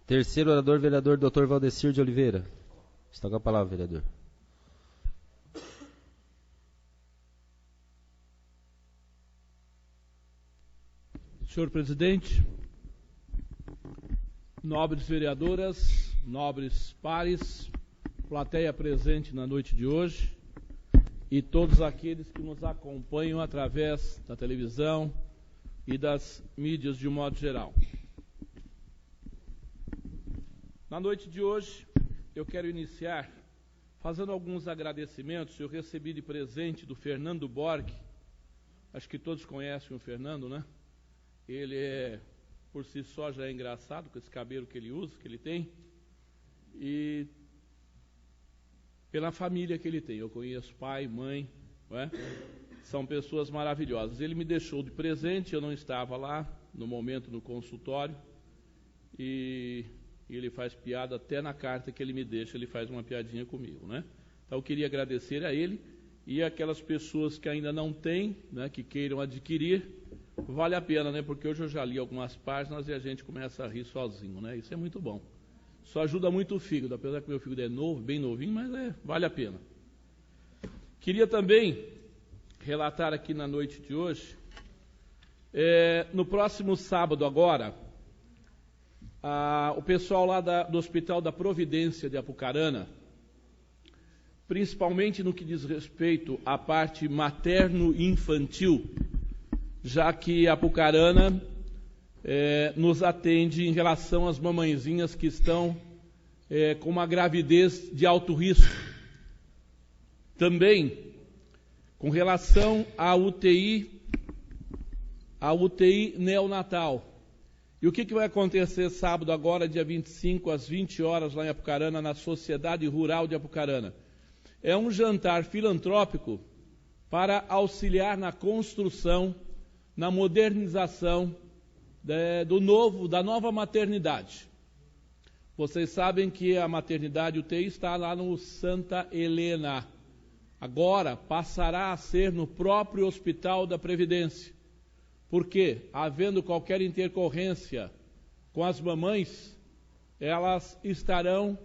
Terceiro orador, vereador Dr. Valdecir de Oliveira. Está com a palavra, vereador. Senhor presidente, nobres vereadoras, nobres pares, plateia presente na noite de hoje e todos aqueles que nos acompanham através da televisão e das mídias de um modo geral. Na noite de hoje, eu quero iniciar fazendo alguns agradecimentos. Eu recebi de presente do Fernando Borg, acho que todos conhecem o Fernando, né? Ele por si só já é engraçado com esse cabelo que ele usa, que ele tem, e pela família que ele tem. Eu conheço pai, mãe, não é? São pessoas maravilhosas. Ele me deixou de presente, eu não estava lá no momento no consultório, e ele faz piada até na carta que ele me deixa, ele faz uma piadinha comigo, né? Então eu queria agradecer a ele e aquelas pessoas que ainda não têm, né, que queiram adquirir, vale a pena, né? Porque hoje eu já li algumas páginas e a gente começa a rir sozinho, né? Isso é muito bom. Isso ajuda muito o fígado, apesar que meu fígado é novo, bem novinho, mas vale a pena. Queria também relatar aqui na noite de hoje, no próximo sábado agora, o pessoal lá do Hospital da Providência de Apucarana, principalmente no que diz respeito à parte materno-infantil, já que Apucarana nos atende em relação às mamãezinhas que estão com uma gravidez de alto risco. Também com relação à UTI neonatal. E o que vai acontecer sábado agora, dia 25, às 20 horas, lá em Apucarana, na Sociedade Rural de Apucarana? É um jantar filantrópico para auxiliar na construção, na modernização da nova maternidade. Vocês sabem que a maternidade UTI está lá no Santa Helena. Agora passará a ser no próprio Hospital da Previdência. Porque, havendo qualquer intercorrência com as mamães, elas estarão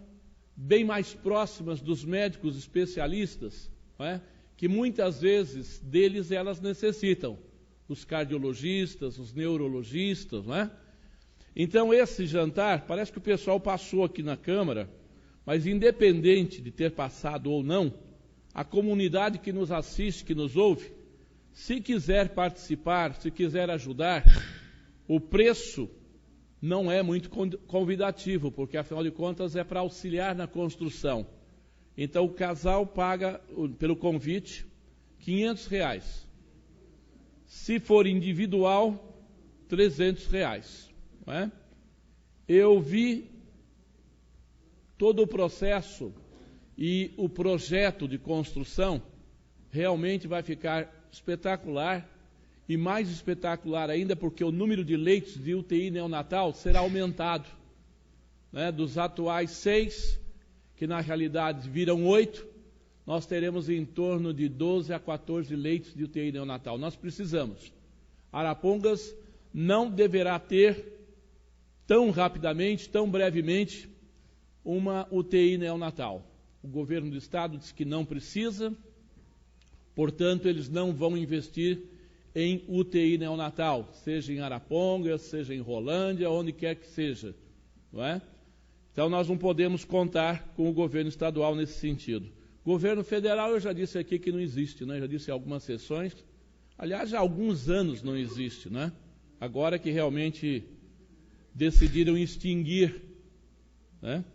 bem mais próximas dos médicos especialistas, não é? Que muitas vezes deles elas necessitam, os cardiologistas, os neurologistas, não é? Então esse jantar, parece que o pessoal passou aqui na Câmara, mas independente de ter passado ou não, a comunidade que nos assiste, que nos ouve, se quiser participar, se quiser ajudar, o preço não é muito convidativo, porque afinal de contas é para auxiliar na construção. Então o casal paga pelo convite R$500. Se for individual, R$300. Não é? Eu vi todo o processo e o projeto de construção realmente vai ficar espetacular, e mais espetacular ainda porque o número de leitos de UTI neonatal será aumentado, né? Dos atuais 6, que na realidade viram 8, nós teremos em torno de 12 a 14 leitos de UTI neonatal. Nós precisamos. Arapongas não deverá ter tão rapidamente, tão brevemente, uma UTI neonatal. O governo do estado diz que não precisa, portanto, eles não vão investir em UTI neonatal, seja em Arapongas, seja em Rolândia, onde quer que seja, não é? Então, nós não podemos contar com o governo estadual nesse sentido. Governo federal, eu já disse aqui que não existe, né? Já disse em algumas sessões. Aliás, já há alguns anos não existe, né? Agora que realmente decidiram extinguir, né,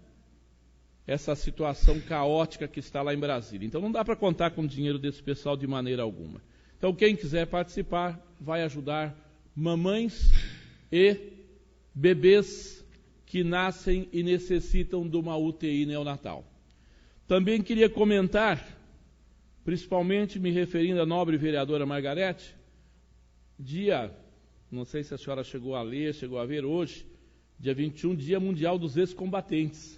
essa situação caótica que está lá em Brasília. Então não dá para contar com o dinheiro desse pessoal de maneira alguma. Então quem quiser participar vai ajudar mamães e bebês que nascem e necessitam de uma UTI neonatal. Também queria comentar, principalmente me referindo à nobre vereadora Margarete, não sei se a senhora chegou a ler, chegou a ver hoje, dia 21, Dia Mundial dos Ex-Combatentes.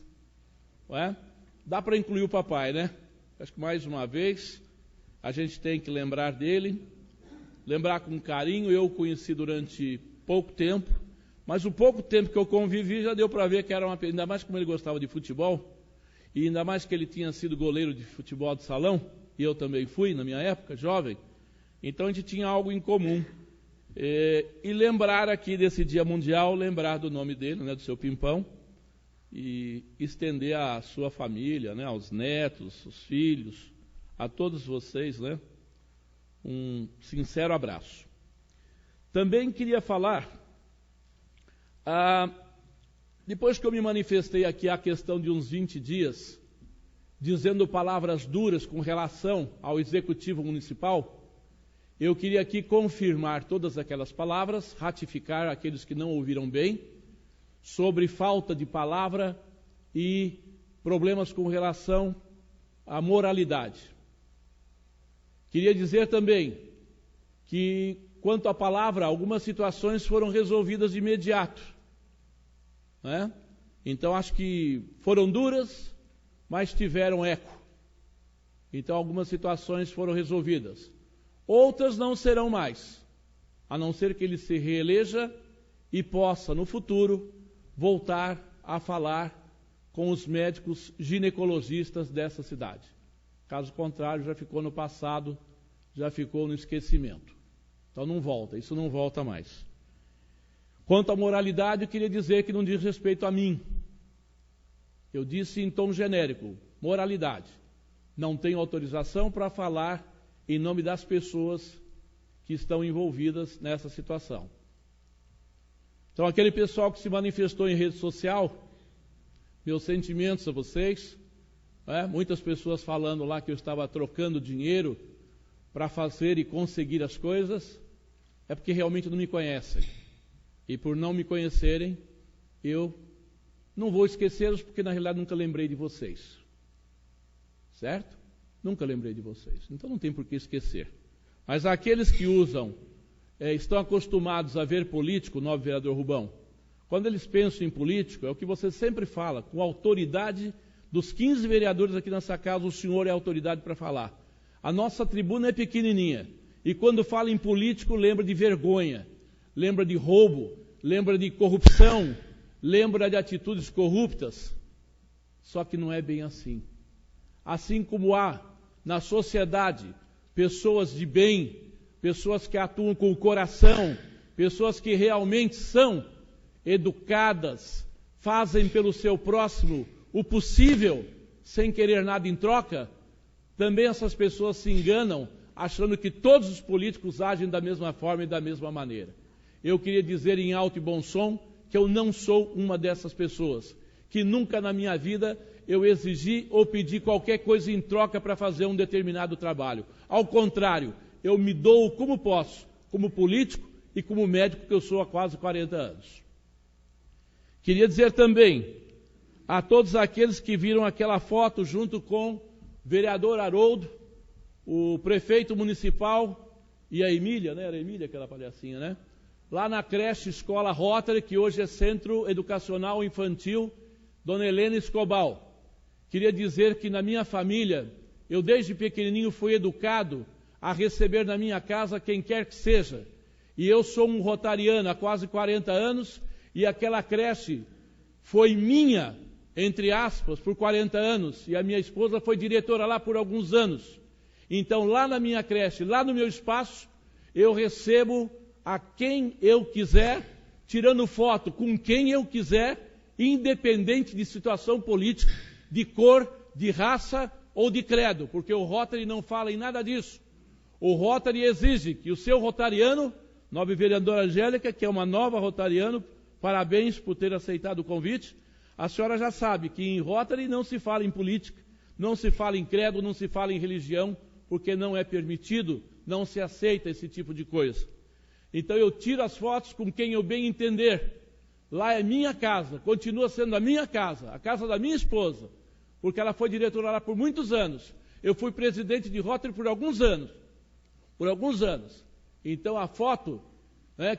Não é? Dá para incluir o papai, né? Acho que mais uma vez a gente tem que lembrar dele, lembrar com carinho. Eu o conheci durante pouco tempo, Mas o pouco tempo que eu convivi já deu para ver que era uma pessoa, ainda mais como ele gostava de futebol, e ainda mais que ele tinha sido goleiro de futebol de salão, e eu também fui na minha época, jovem, então a gente tinha algo em comum. E lembrar aqui desse Dia Mundial, lembrar do nome dele, né, do seu Pimpão, e estender à sua família, né, aos netos, os filhos, a todos vocês, né, um sincero abraço. Também queria falar, depois que eu me manifestei aqui a questão de uns 20 dias, dizendo palavras duras com relação ao Executivo Municipal, eu queria aqui confirmar todas aquelas palavras, ratificar aqueles que não ouviram bem, sobre falta de palavra e problemas com relação à moralidade. Queria dizer também que, quanto à palavra, algumas situações foram resolvidas de imediato, né? Então, acho que foram duras, mas tiveram eco. Então, algumas situações foram resolvidas. Outras não serão mais, a não ser que ele se reeleja e possa, no futuro, voltar a falar com os médicos ginecologistas dessa cidade. Caso contrário, já ficou no passado, já ficou no esquecimento. Então não volta, isso não volta mais. Quanto à moralidade, eu queria dizer que não diz respeito a mim. Eu disse em tom genérico, moralidade. Não tenho autorização para falar em nome das pessoas que estão envolvidas nessa situação. Então, aquele pessoal que se manifestou em rede social, meus sentimentos a vocês, muitas pessoas falando lá que eu estava trocando dinheiro para fazer e conseguir as coisas, é porque realmente não me conhecem. E por não me conhecerem, eu não vou esquecê-los, porque na realidade nunca lembrei de vocês. Certo? Nunca lembrei de vocês. Então não tem por que esquecer. Mas aqueles que usam, estão acostumados a ver político, nobre vereador Rubão, quando eles pensam em político, é o que você sempre fala, com autoridade dos 15 vereadores aqui nessa casa, o senhor é a autoridade para falar. A nossa tribuna é pequenininha. E quando fala em político, lembra de vergonha, lembra de roubo, lembra de corrupção, lembra de atitudes corruptas. Só que não é bem assim. Assim como há na sociedade pessoas de bem, pessoas que atuam com o coração, pessoas que realmente são educadas, fazem pelo seu próximo o possível, sem querer nada em troca, também essas pessoas se enganam, achando que todos os políticos agem da mesma forma e da mesma maneira. Eu queria dizer em alto e bom som que eu não sou uma dessas pessoas, que nunca na minha vida eu exigi ou pedi qualquer coisa em troca para fazer um determinado trabalho. Ao contrário, eu me dou como posso, como político e como médico que eu sou há quase 40 anos. Queria dizer também a todos aqueles que viram aquela foto junto com o vereador Haroldo, o prefeito municipal e a Emília, né? Era a Emília aquela palhacinha, né? Lá na creche Escola Rotary, que hoje é Centro Educacional Infantil Dona Helena Escobal. Queria dizer que na minha família, eu desde pequenininho fui educado a receber na minha casa quem quer que seja. E eu sou um rotariano há quase 40 anos e aquela creche foi minha, entre aspas, por 40 anos. E a minha esposa foi diretora lá por alguns anos. Então lá na minha creche, lá no meu espaço, eu recebo a quem eu quiser, tirando foto com quem eu quiser, independente de situação política, de cor, de raça ou de credo, porque o Rotary não fala em nada disso. O Rotary exige que o seu rotariano, nobre vereadora Angélica, que é uma nova rotariano, parabéns por ter aceitado o convite, a senhora já sabe que em Rotary não se fala em política, não se fala em credo, não se fala em religião, porque não é permitido, não se aceita esse tipo de coisa. Então eu tiro as fotos com quem eu bem entender. Lá é minha casa, continua sendo a minha casa, a casa da minha esposa, porque ela foi diretora lá por muitos anos. Eu fui presidente de Rotary por alguns anos. Então a foto,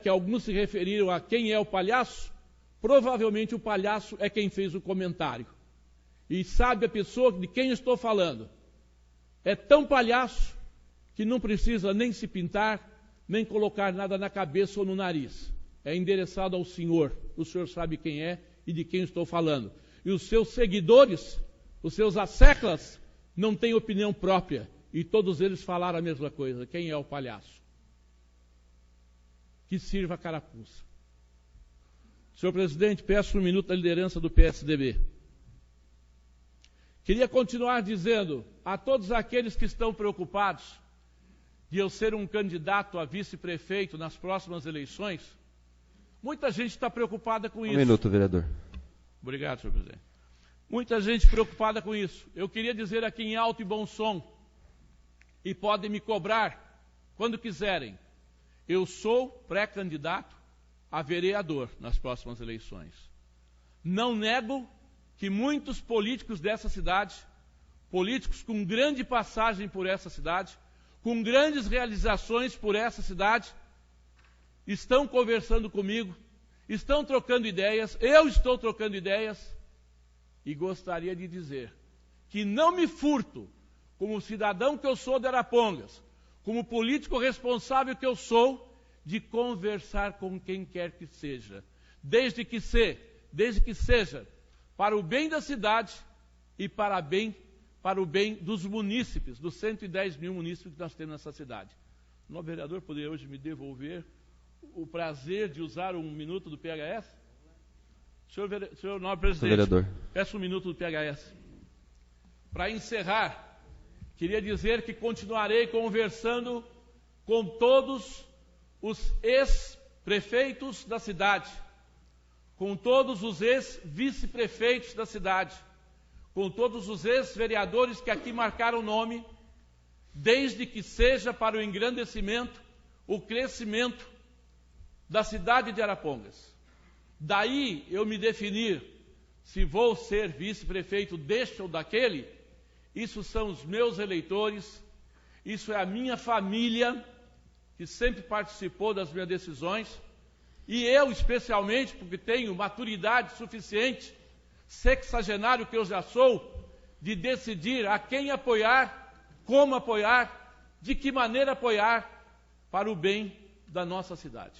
que alguns se referiram a quem é o palhaço, provavelmente o palhaço é quem fez o comentário. E sabe a pessoa de quem estou falando. É tão palhaço que não precisa nem se pintar, nem colocar nada na cabeça ou no nariz. é endereçado ao senhor. O senhor sabe quem é e de quem estou falando. E os seus seguidores, os seus asseclas, não têm opinião própria. E todos eles falaram a mesma coisa. Quem é o palhaço? Que sirva a carapuça. Senhor presidente, peço um minuto da liderança do PSDB. Queria continuar dizendo a todos aqueles que estão preocupados de eu ser um candidato a vice-prefeito nas próximas eleições. Muita gente está preocupada com isso. Um minuto, vereador. Obrigado, senhor presidente. Muita gente preocupada com isso. Eu queria dizer aqui em alto e bom som, e podem me cobrar quando quiserem, eu sou pré-candidato a vereador nas próximas eleições. Não nego que muitos políticos dessa cidade, políticos com grande passagem por essa cidade, com grandes realizações por essa cidade, estão conversando comigo, estão trocando ideias, eu estou trocando ideias, e gostaria de dizer que não me furto, como cidadão que eu sou de Arapongas, como político responsável que eu sou, de conversar com quem quer que seja, desde que seja para o bem da cidade e para o bem dos munícipes, dos 110 mil munícipes que nós temos nessa cidade. O novo vereador poderia hoje me devolver o prazer de usar um minuto do PHS? Senhor nobre presidente, vereador, peço um minuto do PHS. Para encerrar, queria dizer que continuarei conversando com todos os ex-prefeitos da cidade, com todos os ex-vice-prefeitos da cidade, com todos os ex-vereadores que aqui marcaram o nome, desde que seja para o engrandecimento, o crescimento da cidade de Arapongas. Daí eu me definir se vou ser vice-prefeito deste ou daquele, isso são os meus eleitores, isso é a minha família, que sempre participou das minhas decisões, e eu especialmente, porque tenho maturidade suficiente, sexagenário que eu já sou, de decidir a quem apoiar, como apoiar, de que maneira apoiar, para o bem da nossa cidade.